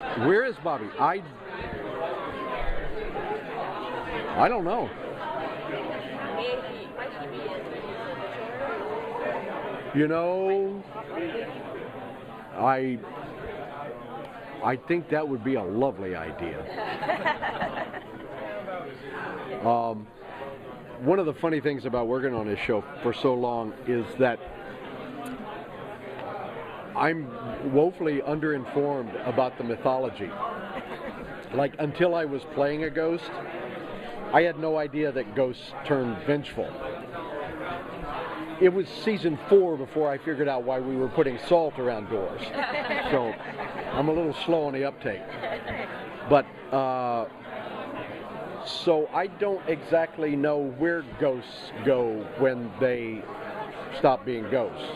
Where is Bobby? I don't know. You know, I think that would be a lovely idea. One of the funny things about working on this show for so long is that I'm woefully underinformed about the mythology. Like, until I was playing a ghost, I had no idea that ghosts turned vengeful. It was season 4 before I figured out why we were putting salt around doors. So I'm a little slow on the uptake. But, so I don't exactly know where ghosts go when they stop being ghosts.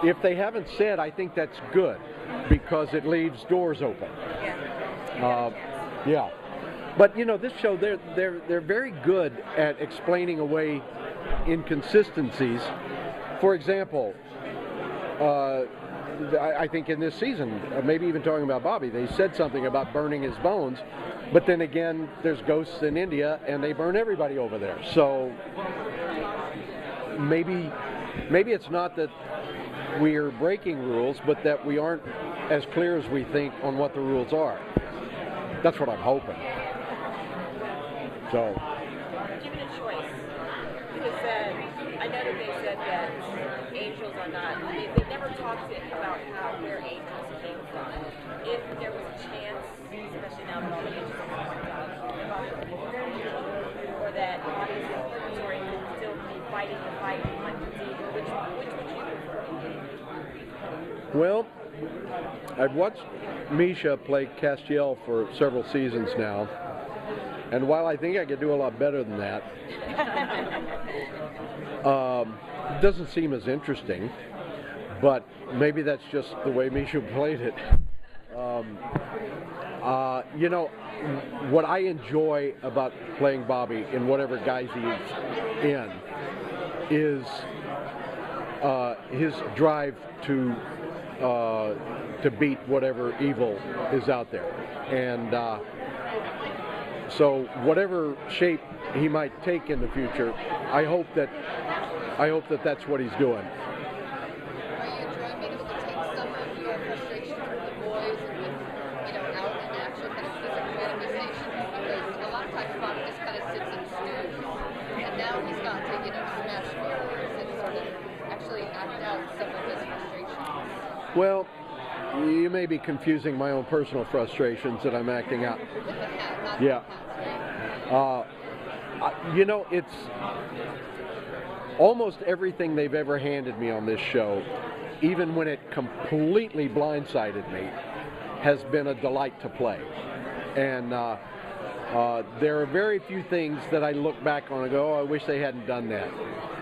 If they haven't said, I think that's good, because it leaves doors open. Yeah. But you know, this show, they're very good at explaining away inconsistencies. For example, I think in this season, maybe even talking about Bobby, they said something about burning his bones, but then again, there's ghosts in India and they burn everybody over there. So maybe it's not that we're breaking rules, but that we aren't as clear as we think on what the rules are. That's what I'm hoping. So. Given a choice, because I know that they said that angels are not, they never talked about where angels came from. If there was a chance, especially now that all the angels are or that bodies in purgatory could still be fighting the fight like the demon, which would you prefer? Well, I've watched Misha play Castiel for several seasons now, and while I think I could do a lot better than that, it doesn't seem as interesting, but maybe that's just the way Misha played it. You know, what I enjoy about playing Bobby in whatever guise he's in is his drive to beat whatever evil is out there, and so whatever shape he might take in the future, I hope that that's what he's doing. Are you enjoying being able to take some of your frustrations with the boys and with, out in action, kind of physical manifestations? Because a lot of times Bobby just kind of sits and stews, and now he's got to, smash mirrors and sort of actually act out some of his frustrations. Well, you may be confusing my own personal frustrations that I'm acting out. With the hat, not Yeah. the hats, right? It's almost everything they've ever handed me on this show, even when it completely blindsided me, has been a delight to play. And there are very few things that I look back on and go, oh, I wish they hadn't done that.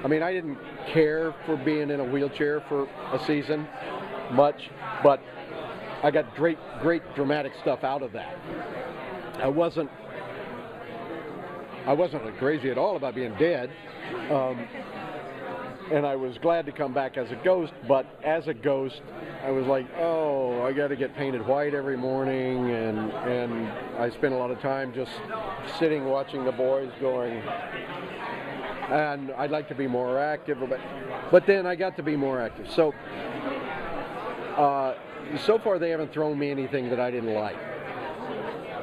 I mean, I didn't care for being in a wheelchair for a season much, but I got great dramatic stuff out of that. I wasn't crazy at all about being dead, and I was glad to come back as a ghost, but as a ghost I was like, oh, I got to get painted white every morning, and I spent a lot of time just sitting watching the boys going, and I'd like to be more active, but then I got to be more active. So so far they haven't thrown me anything that I didn't like,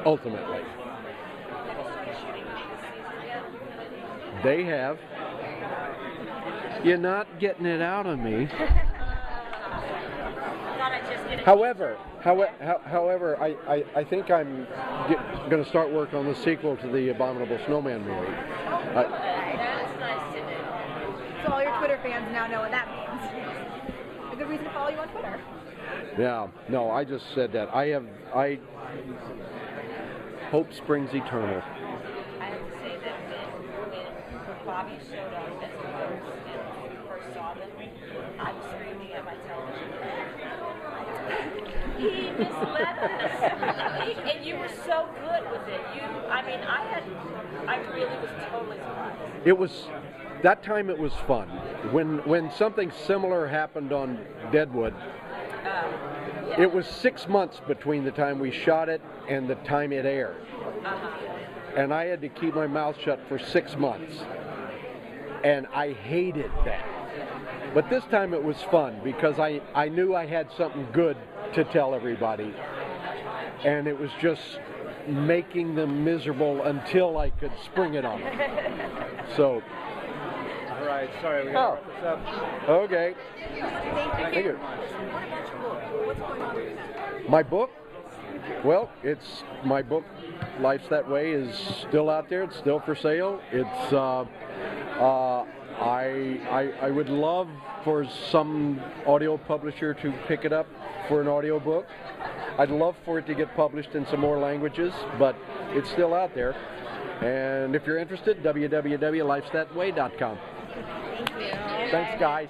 ultimately. They have. You're not getting it out of me. However, I think I'm going to start work on the sequel to the Abominable Snowman movie. That's nice to know. So all your Twitter fans now know what that means. A good reason to follow you on Twitter. Yeah, no, I just said that. I hope springs eternal. I have to say that when Bobby showed up as a ghost and we first saw them, I was screaming at my television. He misled us. And you were so good with it. I really was totally surprised. That time it was fun. When something similar happened on Deadwood, Yeah. It was 6 months between the time we shot it and the time it aired. And I had to keep my mouth shut for 6 months. And I hated that. But this time it was fun because I knew I had something good to tell everybody. And it was just making them miserable until I could spring it on them. So. All right, sorry, we got to wrap this up. Okay. Thank you. What about your book? What's going on with that? My book? Well, it's my book, Life's That Way, is still out there. It's still for sale. It's I would love for some audio publisher to pick it up for an audio book. I'd love for it to get published in some more languages, but it's still out there. And if you're interested, www.lifesthatway.com. Thank you. Thanks, guys.